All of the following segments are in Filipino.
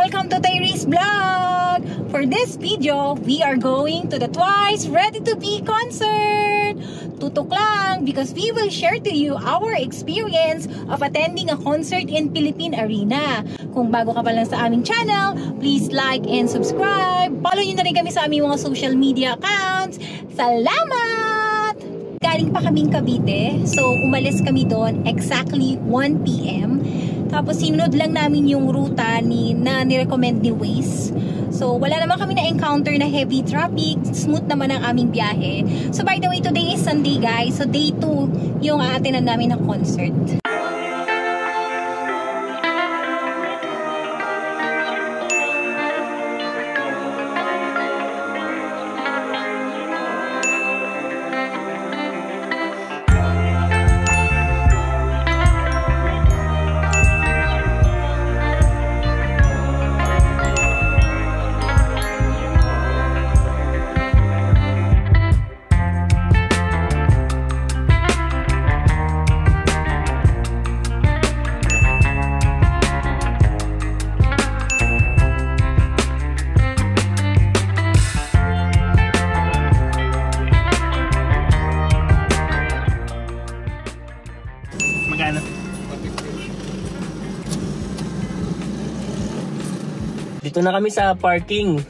Welcome to Tyrese Vlog! For this video, we are going to the Twice Ready to Be concert! Tutok lang because we will share to you our experience of attending a concert in Philippine Arena. Kung bago ka pa lang sa aming channel, please like and subscribe. Follow nyo na rin kami sa aming mga social media accounts. Salamat! Galing pa kaming Cavite, so umalis kami doon exactly 1 PM. Tapos sinunod lang namin yung ruta na nirecommend ni Waze. So wala naman kami na-encounter na heavy traffic, smooth naman ang aming biyahe. So by the way, today is Sunday guys, so day 2 yung aatinan namin ng concert. Dito na kami sa parking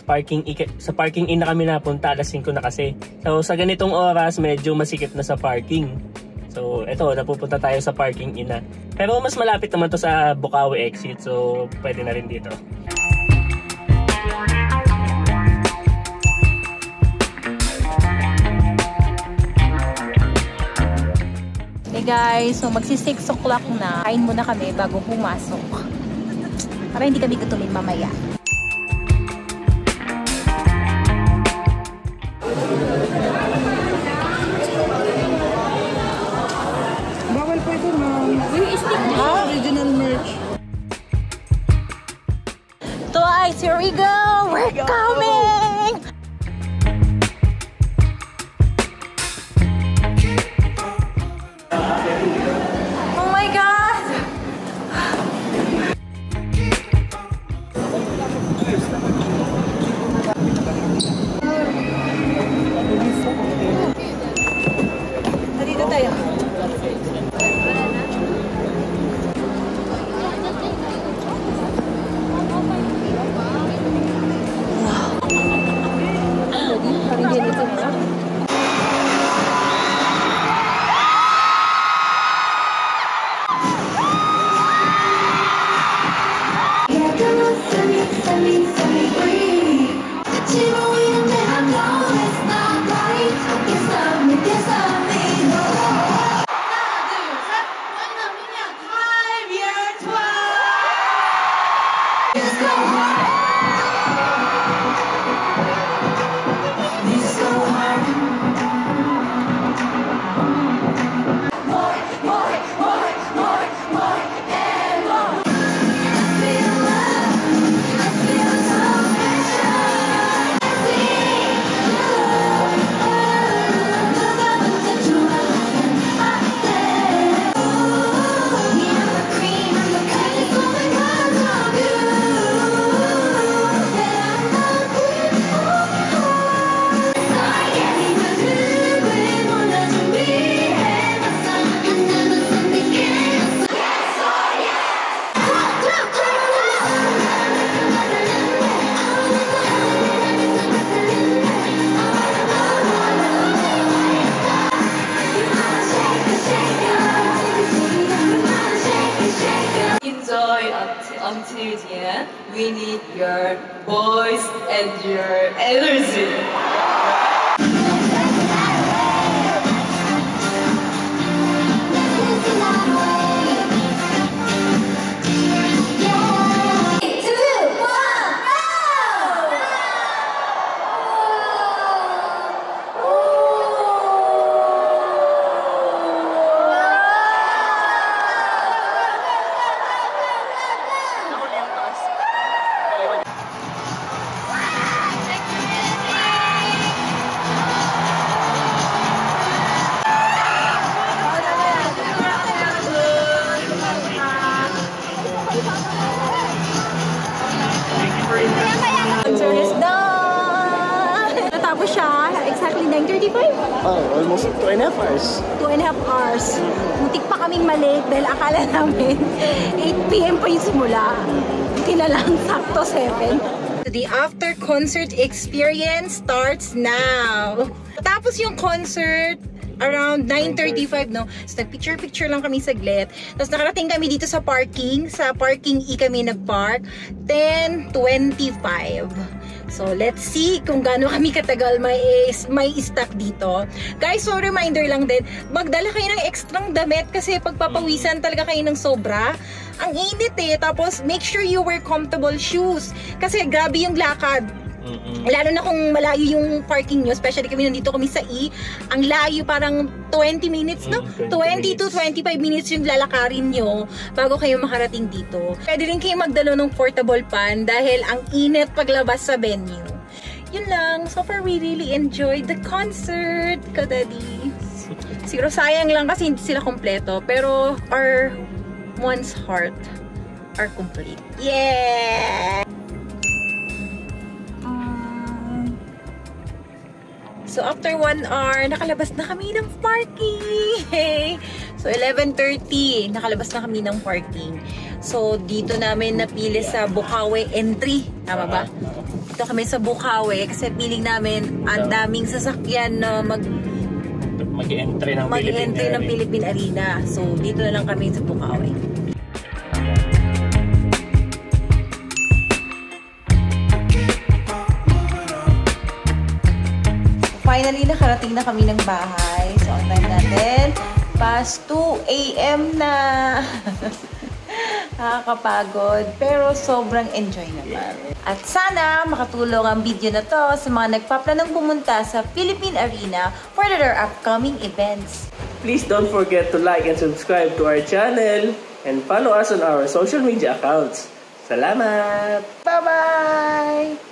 in na kami napunta, alas 5 na kasi. So sa ganitong oras medyo masikip na sa parking. So eto, napupunta tayo sa parking in na. Pero mas malapit naman to sa Bukawi exit, so pwede na rin dito. Hey guys, so magsi 6 o'clock na. Kain muna kami bago pumasok. Para hindi kami gutumin mamaya. Bawal po ito, ma'am. Original merch. Twice, here we go! We're coming! Oh my God! Dito tayo. Until the end, we need your voice and your energy. 9:35? Oh, almost 2.5 hours. 2.5 hours. Muntik pa kaming mali dahil akala namin 8 p.m. pa yung simula. Hindi na lang, sakto 7. The after-concert experience starts now. Tapos yung concert, around 9:35, no? So, nag-picture-picture lang kami saglit. Tapos, nakarating kami dito sa parking. Sa parking E kami nag-park. 10:25. So, let's see kung gaano kami katagal may stock dito. Guys, so reminder lang din, magdala kayo ng extrang damit kasi pagpapawisan talaga kayo ng sobra. Ang init eh. Tapos, make sure you wear comfortable shoes. Kasi grabe yung lakad. Lalo na kung malayo yung parking nyo, especially nandito kami sa E, ang layo, parang 20 minutes, no? 20 to 25 minutes yung lalakarin nyo bago kayo makarating dito. Pwede rin kayo magdalo ng portable pan dahil ang init paglabas sa venue. Yun lang. So far, we really enjoyed the concert, Kadadi. Siguro sayang lang kasi hindi sila kompleto, pero our one's heart are complete. Yeah! So, after 1 hour, nakalabas na kami ng parking. So, 11:30, nakalabas na kami ng parking. So, dito namin napili sa Bukawi entry. Tama ba? Dito kami sa Bukawi kasi piling namin ang daming sasakyan na mag-entry ng Philippine Arena. So, dito na lang kami sa Bukawi. Finally, nakarating na kami ng bahay. So, ang time natin, past 2 a.m. na. Nakakapagod, pero sobrang enjoy naman. At sana makatulong ang video na to sa mga nagpaplanong pumunta sa Philippine Arena for their upcoming events. Please don't forget to like and subscribe to our channel and follow us on our social media accounts. Salamat! Bye-bye!